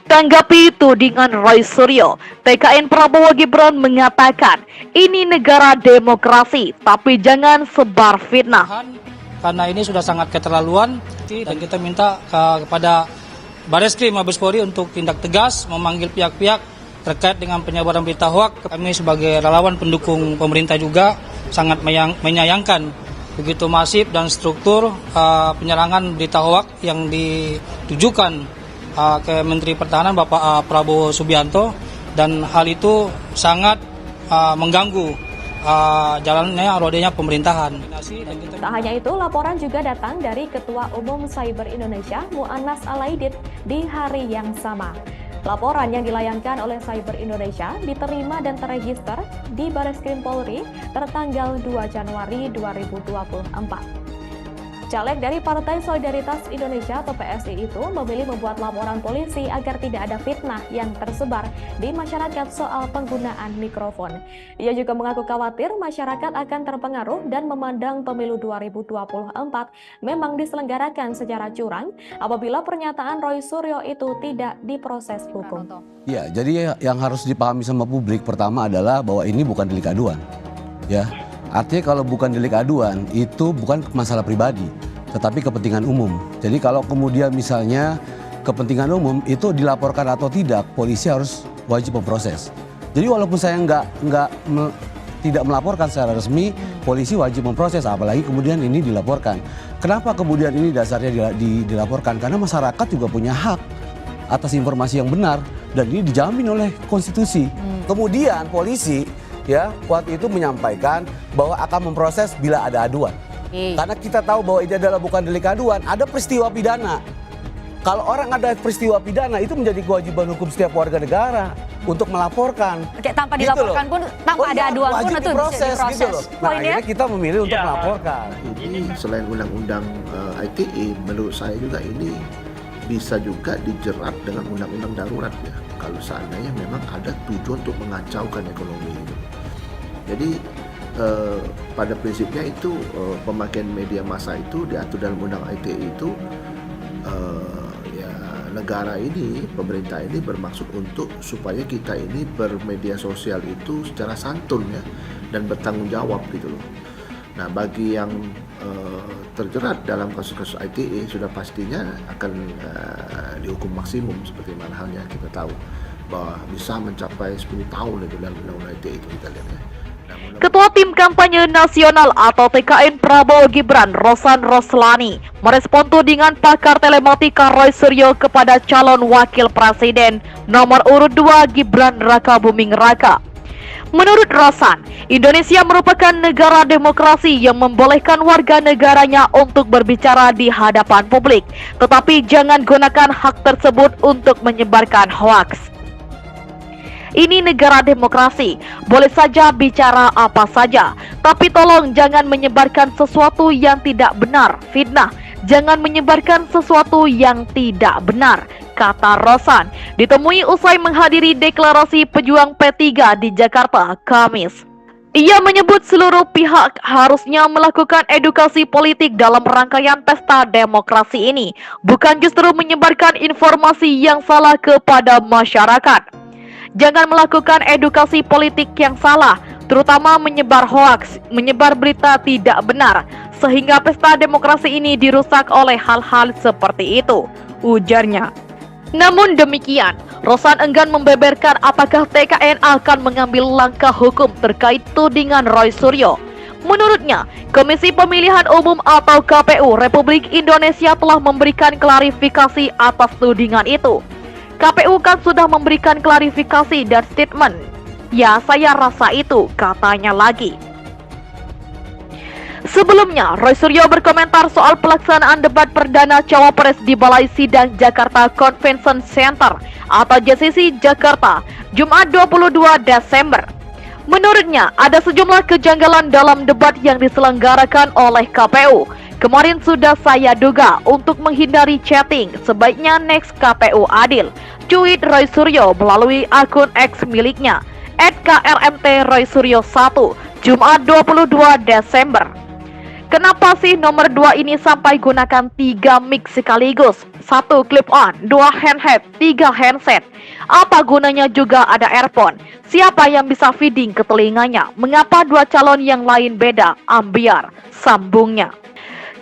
Tanggapi tudingan Roy Suryo, TKN Prabowo Gibran mengatakan ini negara demokrasi, tapi jangan sebar fitnah. Karena ini sudah sangat keterlaluan dan kita minta kepada Bareskrim Mabes Polri untuk tindak tegas memanggil pihak-pihak terkait dengan penyebaran berita hoaks. Kami sebagai relawan pendukung pemerintah juga sangat menyayangkan begitu masif dan struktur penyerangan berita hoaks yang ditujukan ke Menteri Pertahanan Bapak Prabowo Subianto, dan hal itu sangat mengganggu jalannya rodanya pemerintahan. Tak hanya itu, laporan juga datang dari Ketua Umum Cyber Indonesia Mu'annas Alaidit di hari yang sama. Laporan yang dilayangkan oleh Cyber Indonesia diterima dan terregister di Bareskrim Polri tertanggal 2 Januari 2024. Caleg dari Partai Solidaritas Indonesia atau PSI itu memilih membuat laporan polisi agar tidak ada fitnah yang tersebar di masyarakat soal penggunaan mikrofon. Ia juga mengaku khawatir masyarakat akan terpengaruh dan memandang pemilu 2024 memang diselenggarakan secara curang apabila pernyataan Roy Suryo itu tidak diproses hukum. Ya, jadi yang harus dipahami sama publik pertama adalah bahwa ini bukan delik aduan. Ya. Artinya kalau bukan delik aduan itu bukan masalah pribadi, tetapi kepentingan umum. Jadi kalau kemudian misalnya kepentingan umum itu dilaporkan atau tidak, polisi harus wajib memproses. Jadi walaupun saya tidak melaporkan secara resmi, polisi wajib memproses, apalagi kemudian ini dilaporkan. Kenapa kemudian ini dasarnya dilaporkan? Karena masyarakat juga punya hak atas informasi yang benar dan ini dijamin oleh konstitusi. Kemudian polisi waktu itu menyampaikan bahwa akan memproses bila ada aduan. Karena kita tahu bahwa ini adalah bukan delik aduan, ada peristiwa pidana. Kalau orang ada peristiwa pidana itu menjadi kewajiban hukum setiap warga negara untuk melaporkan. Oke, tanpa dilaporkan pun, tanpa ada aduan pun itu bisa diproses. Gitu loh. Nah, akhirnya kita memilih untuk melaporkan. Ini selain undang-undang ITE, menurut saya juga ini bisa juga dijerat dengan undang-undang darurat ya. Kalau seandainya memang ada tujuan untuk mengacaukan ekonomi itu. Jadi pada prinsipnya itu pemakaian media massa itu diatur dalam undang ITE itu negara ini, pemerintah ini bermaksud untuk supaya kita ini bermedia sosial itu secara santun ya dan bertanggung jawab gitu loh. Nah bagi yang terjerat dalam kasus-kasus ITE sudah pastinya akan dihukum maksimum seperti mana halnya kita tahu bahwa bisa mencapai 10 tahun itu dalam undang-undang ITE itu kita lihat ya. Ketua Tim Kampanye Nasional atau TKN Prabowo Gibran, Rosan Roslani, merespon tudingan pakar telematika Roy Suryo kepada calon wakil presiden nomor urut 2 Gibran Raka Buming Raka. Menurut Rosan, Indonesia merupakan negara demokrasi yang membolehkan warga negaranya untuk berbicara di hadapan publik, tetapi jangan gunakan hak tersebut untuk menyebarkan hoaks. Ini negara demokrasi, boleh saja bicara apa saja, tapi tolong jangan menyebarkan sesuatu yang tidak benar, fitnah. Jangan menyebarkan sesuatu yang tidak benar, kata Rosan, ditemui usai menghadiri deklarasi pejuang P3 di Jakarta, Kamis. Ia menyebut seluruh pihak harusnya melakukan edukasi politik dalam rangkaian pesta demokrasi ini, bukan justru menyebarkan informasi yang salah kepada masyarakat. Jangan melakukan edukasi politik yang salah, terutama menyebar hoaks, menyebar berita tidak benar, sehingga pesta demokrasi ini dirusak oleh hal-hal seperti itu, ujarnya. Namun demikian, Rosan enggan membeberkan apakah TKN akan mengambil langkah hukum terkait tudingan Roy Suryo. Menurutnya, Komisi Pemilihan Umum atau KPU Republik Indonesia telah memberikan klarifikasi atas tudingan itu. KPU kan sudah memberikan klarifikasi dan statement. Ya, saya rasa itu, katanya lagi. Sebelumnya, Roy Suryo berkomentar soal pelaksanaan debat perdana Cawapres di Balai Sidang Jakarta Convention Center atau JCC Jakarta, Jumat 22 Desember. Menurutnya, ada sejumlah kejanggalan dalam debat yang diselenggarakan oleh KPU. Kemarin sudah saya duga untuk menghindari chatting, sebaiknya next KPU adil. Cuit Roy Suryo melalui akun X miliknya, @KRMT Roy Suryo 1, Jumat 22 Desember. Kenapa sih nomor 2 ini sampai gunakan 3 mic sekaligus? 1 clip on, 2 handheld, 3 handset. Apa gunanya juga ada earphone? Siapa yang bisa feeding ke telinganya? Mengapa 2 calon yang lain beda? Ambiar, sambungnya.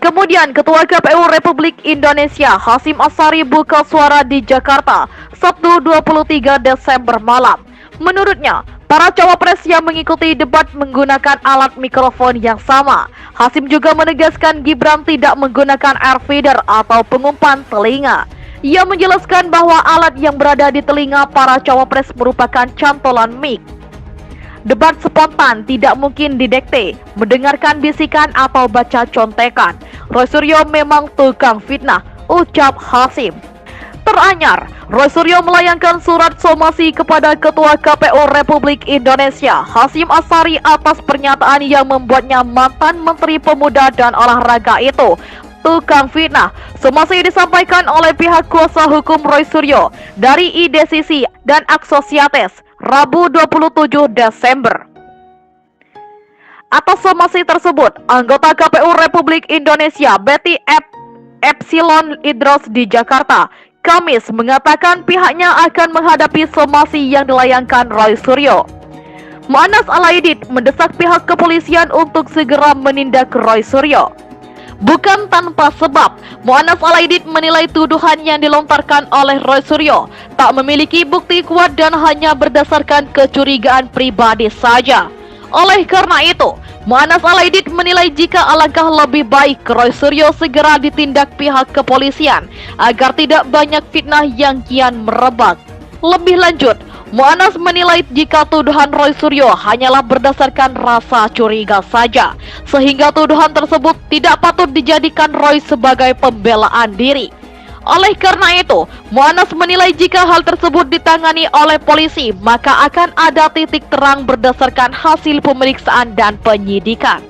Kemudian Ketua KPU Republik Indonesia Hasyim Asyari buka suara di Jakarta Sabtu 23 Desember malam. Menurutnya, para cawapres yang mengikuti debat menggunakan alat mikrofon yang sama. Hasyim juga menegaskan Gibran tidak menggunakan air feeder atau pengumpan telinga. Ia menjelaskan bahwa alat yang berada di telinga para cawapres merupakan cantolan mic. Debat spontan tidak mungkin didikte, mendengarkan bisikan atau baca contekan. Roy Suryo memang tukang fitnah, ucap Hasyim. Teranyar, Roy Suryo melayangkan surat somasi kepada Ketua KPU Republik Indonesia Hasyim Asyari atas pernyataan yang membuatnya mantan Menteri Pemuda dan Olahraga itu tukang fitnah. Somasi disampaikan oleh pihak kuasa hukum Roy Suryo dari IDCC dan Aksosiates Rabu 27 Desember. Atas somasi tersebut, anggota KPU Republik Indonesia Betty Epsilon Idros di Jakarta Kamis mengatakan pihaknya akan menghadapi somasi yang dilayangkan Roy Suryo. Mu'annas Alaidit mendesak pihak kepolisian untuk segera menindak Roy Suryo. Bukan tanpa sebab, Mu'annas Alaidit menilai tuduhan yang dilontarkan oleh Roy Suryo tak memiliki bukti kuat dan hanya berdasarkan kecurigaan pribadi saja. Oleh karena itu, Mu'annas Alaidit menilai jika alangkah lebih baik Roy Suryo segera ditindak pihak kepolisian agar tidak banyak fitnah yang kian merebak. Lebih lanjut, Mu'annas menilai jika tuduhan Roy Suryo hanyalah berdasarkan rasa curiga saja, sehingga tuduhan tersebut tidak patut dijadikan Roy sebagai pembelaan diri. Oleh karena itu, Mu'annas menilai jika hal tersebut ditangani oleh polisi, maka akan ada titik terang berdasarkan hasil pemeriksaan dan penyidikan.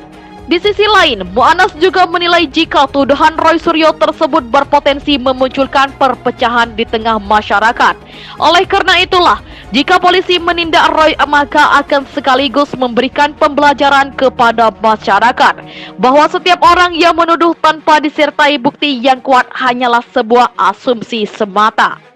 Di sisi lain, Mu'annas juga menilai jika tuduhan Roy Suryo tersebut berpotensi memunculkan perpecahan di tengah masyarakat. Oleh karena itulah, jika polisi menindak Roy, maka akan sekaligus memberikan pembelajaran kepada masyarakat bahwa setiap orang yang menuduh tanpa disertai bukti yang kuat hanyalah sebuah asumsi semata.